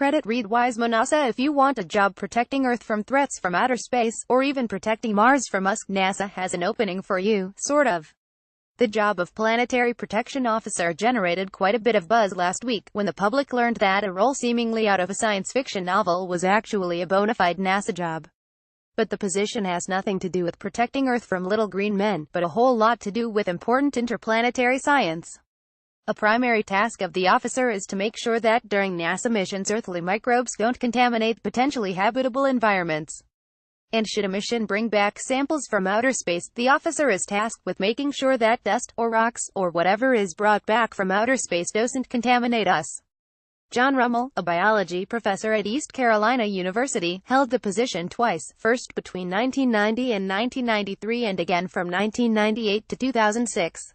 credit Reid WisemanNASA if you want a job protecting Earth from threats from outer space, or even protecting Mars from us. NASA has an opening for you, sort of. The job of planetary protection officer generated quite a bit of buzz last week, when the public learned that a role seemingly out of a science fiction novel was actually a bona fide NASA job. But the position has nothing to do with protecting Earth from little green men, but a whole lot to do with important interplanetary science. A primary task of the officer is to make sure that during NASA missions earthly microbes don't contaminate potentially habitable environments. And should a mission bring back samples from outer space, the officer is tasked with making sure that dust, or rocks, or whatever is brought back from outer space doesn't contaminate us. John Rummel, a biology professor at East Carolina University, held the position twice, first between 1990 and 1993 and again from 1998 to 2006.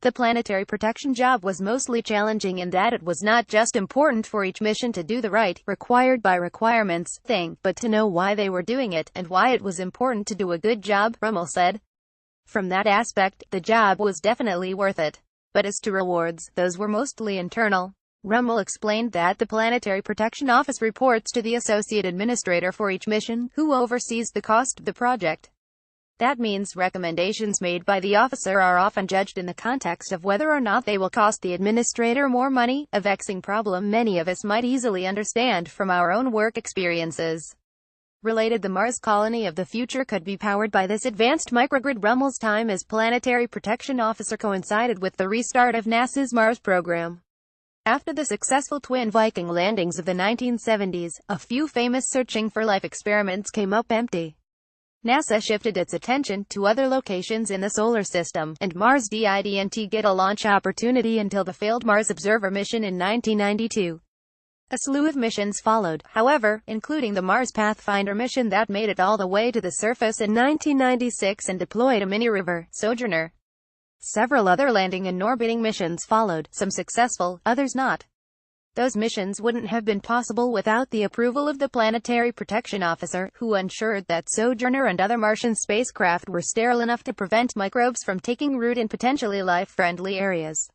The planetary protection job was mostly challenging in that it was not just important for each mission to do the right, required by requirements, thing, but to know why they were doing it, and why it was important to do a good job, Rummel said. From that aspect, the job was definitely worth it. But as to rewards, those were mostly internal. Rummel explained that the Planetary Protection Office reports to the Associate Administrator for each mission, who oversees the cost of the project. That means recommendations made by the officer are often judged in the context of whether or not they will cost the administrator more money, a vexing problem many of us might easily understand from our own work experiences. Related, the Mars colony of the future could be powered by this advanced microgrid. Rummel's time as Planetary Protection Officer coincided with the restart of NASA's Mars program. After the successful twin Viking landings of the 1970s, a few famous searching for life experiments came up empty. NASA shifted its attention to other locations in the solar system, and Mars didn't get a launch opportunity until the failed Mars Observer mission in 1992. A slew of missions followed, however, including the Mars Pathfinder mission that made it all the way to the surface in 1996 and deployed a mini-rover, Sojourner. Several other landing and orbiting missions followed, some successful, others not. Those missions wouldn't have been possible without the approval of the Planetary Protection Officer, who ensured that Sojourner and other Martian spacecraft were sterile enough to prevent microbes from taking root in potentially life-friendly areas.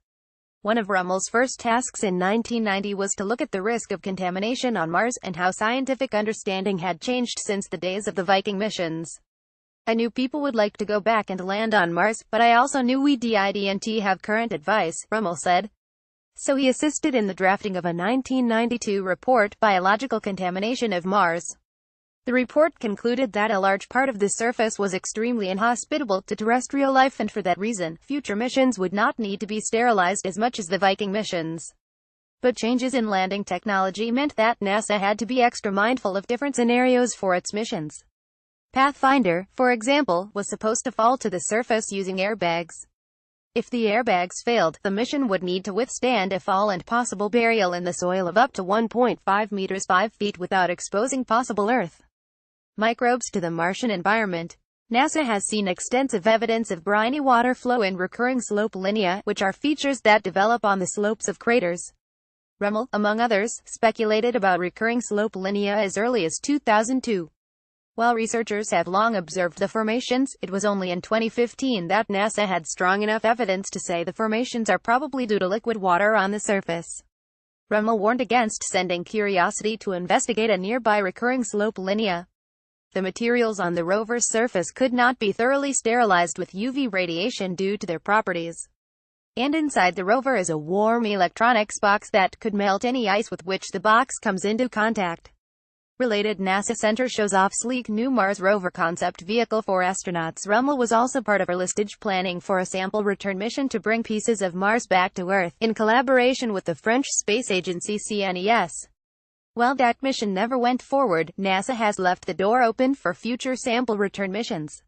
One of Rummel's first tasks in 1990 was to look at the risk of contamination on Mars, and how scientific understanding had changed since the days of the Viking missions. I knew people would like to go back and land on Mars, but I also knew we didn't have current advice, Rummel said. So he assisted in the drafting of a 1992 report, Biological Contamination of Mars. The report concluded that a large part of the surface was extremely inhospitable to terrestrial life, and for that reason, future missions would not need to be sterilized as much as the Viking missions. But changes in landing technology meant that NASA had to be extra mindful of different scenarios for its missions. Pathfinder, for example, was supposed to fall to the surface using airbags. If the airbags failed, the mission would need to withstand a fall and possible burial in the soil of up to 1.5 meters 5 feet without exposing possible Earth microbes to the Martian environment. NASA has seen extensive evidence of briny water flow in recurring slope linea, which are features that develop on the slopes of craters. Rummel, among others, speculated about recurring slope linea as early as 2002. While researchers have long observed the formations, it was only in 2015 that NASA had strong enough evidence to say the formations are probably due to liquid water on the surface. Rummel warned against sending Curiosity to investigate a nearby recurring slope linea. The materials on the rover's surface could not be thoroughly sterilized with UV radiation due to their properties. And inside the rover is a warm electronics box that could melt any ice with which the box comes into contact. Related, NASA Center shows off sleek new Mars rover concept vehicle for astronauts. Rummel was also part of listage planning for a sample return mission to bring pieces of Mars back to Earth, in collaboration with the French space agency CNES. While that mission never went forward, NASA has left the door open for future sample return missions.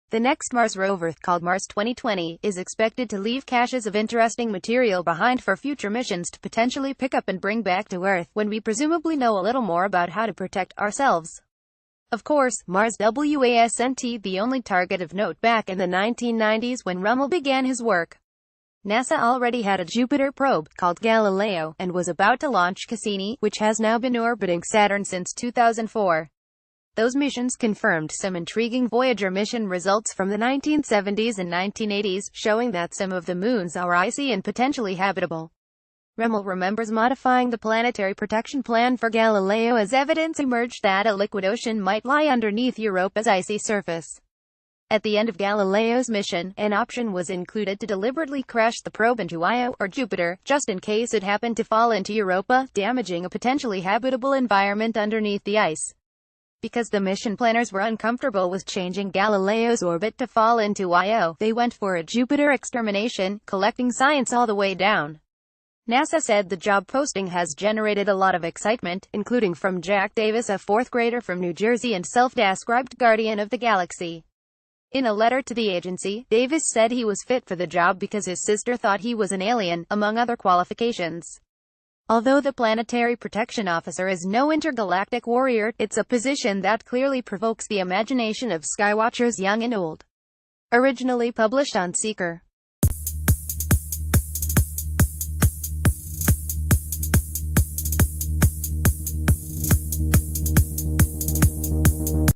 The next Mars rover, called Mars 2020, is expected to leave caches of interesting material behind for future missions to potentially pick up and bring back to Earth, when we presumably know a little more about how to protect ourselves. Of course, Mars wasn't the only target of note back in the 1990s when Rummel began his work. NASA already had a Jupiter probe, called Galileo, and was about to launch Cassini, which has now been orbiting Saturn since 2004. Those missions confirmed some intriguing Voyager mission results from the 1970s and 1980s, showing that some of the moons are icy and potentially habitable. Remmel remembers modifying the planetary protection plan for Galileo as evidence emerged that a liquid ocean might lie underneath Europa's icy surface. At the end of Galileo's mission, an option was included to deliberately crash the probe into Io, or Jupiter, just in case it happened to fall into Europa, damaging a potentially habitable environment underneath the ice. Because the mission planners were uncomfortable with changing Galileo's orbit to fall into Io, they went for a Jupiter extermination, collecting science all the way down. NASA said the job posting has generated a lot of excitement, including from Jack Davis, a fourth grader from New Jersey and self-described guardian of the galaxy. In a letter to the agency, Davis said he was fit for the job because his sister thought he was an alien, among other qualifications. Although the planetary protection officer is no intergalactic warrior, it's a position that clearly provokes the imagination of skywatchers young and old. Originally published on Seeker.